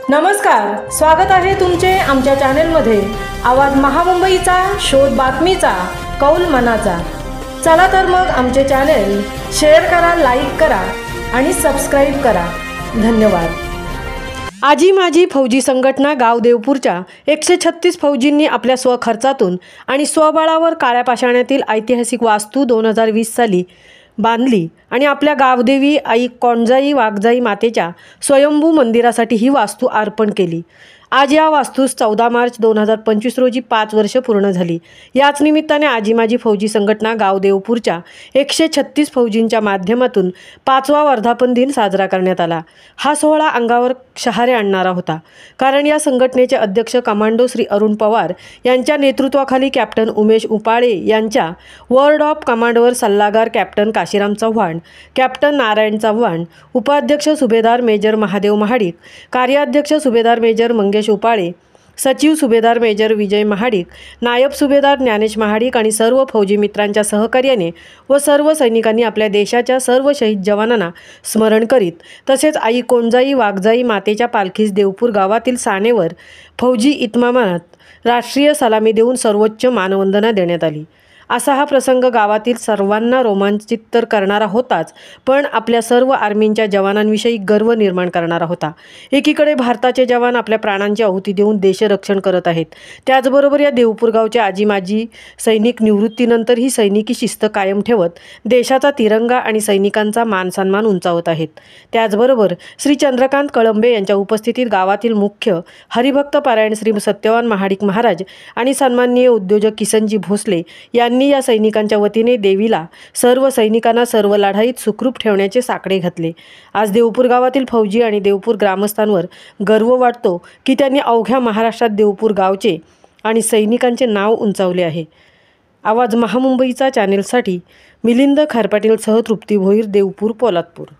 नमस्कार, स्वागत आहे तुमचे आमच्या चॅनलमध्ये। आवाज महामुंबईचा, शोध बातमीचा, कौल मनाचा। चला तर मग आमचे चॅनल शेअर करा, लाईक करा आणि सबस्क्राइब करा। धन्यवाद। आजी माझी फौजी संघटना गाव देवपूरच्या 136 फौजींनी आपल्या स्वखर्चातून आणि स्वबळावर काळ्या पाषाणातील ऐतिहासिक वास्तू 2020 साली बांधली आणि आपल्या गावदेवी आई कोणजाई वाघजाई मातेच्या स्वयंभू मंदिरासाठी ही वास्तू अर्पण केली। आज या वास्तूस 14 मार्च 2025 रोजी 5 वर्ष पूर्ण झाली। याच निमित्ताने आजी माझी फौजी संघटना गाव देवपूरच्या 136 फौजींच्या माध्यमातून 5वा वर्धापन दिन साजरा करण्यात आला। हा सोहळा अंगावर शहारे आणणारा होता, कारण या संघटनेचे अध्यक्ष कमांडो श्री अरुण पवार यांच्या नेतृत्वाखाली कॅप्टन उमेश उपाळे यांच्या वर्ड ऑफ कमांडवर सल्लागार कॅप्टन काशीराम चव्हाण, कॅप्टन नारायण चव्हाण, उपाध्यक्ष सुभेदार मेजर महादेव महाडिक, कार्याध्यक्ष सुभेदार मेजर मंगेश उपाळे, सचिव सुभेदार मेजर विजय महाडिक, नायब सुभेदार ज्ञानेश महाडिक आणि सर्व फौजी मित्रांच्या सहकार्याने व सर्व सैनिकांनी आपल्या देशाच्या सर्व शहीद जवानांना स्मरण करीत तसेच आई कोणजाई वाघजाई मातेच्या पालखीस देवपूर गावातील सानेवर फौजी इतमामात राष्ट्रीय सलामी देऊन सर्वोच्च मानवंदना देण्यात आली। असा हा प्रसंग गावातील सर्वांना रोमांचित तर करणारा होताच, पण आपल्या सर्व आर्मींच्या जवानांविषयी गर्व निर्माण करणारा होता। एकीकडे भारताचे जवान आपल्या प्राणांची आहुती देऊन देशरक्षण करत आहेत, त्याचबरोबर या देवपूर गावचे आजी माजी सैनिक निवृत्तीनंतर ही सैनिकी शिस्त कायम ठेवत देशाचा तिरंगा आणि सैनिकांचा मानसन्मान उंचावत आहेत। त्याचबरोबर श्री चंद्रकांत कळंबे यांच्या उपस्थितीत गावातील मुख्य हरिभक्त पारायण श्री सत्यवान महाडिक महाराज आणि सन्माननीय उद्योजक किसनजी भोसले यांनी या सैनिकांच्या वतीने देवीला सर्व सैनिकांना सर्व लढाईत सुखरूप ठेवण्याचे साकडे घातले। आज देवपूर गावातील फौजी आणि देवपूर ग्रामस्थांवर गर्व वाटतो की त्यांनी अवघ्या महाराष्ट्रात देवपूर गावचे आणि सैनिकांचे नाव उंचावले आहे। आवाज महामुंबईचा चॅनेलसाठी मिलिंद खारपाटीलसह तृप्ती भोईर, देवपूर, पोलादपूर।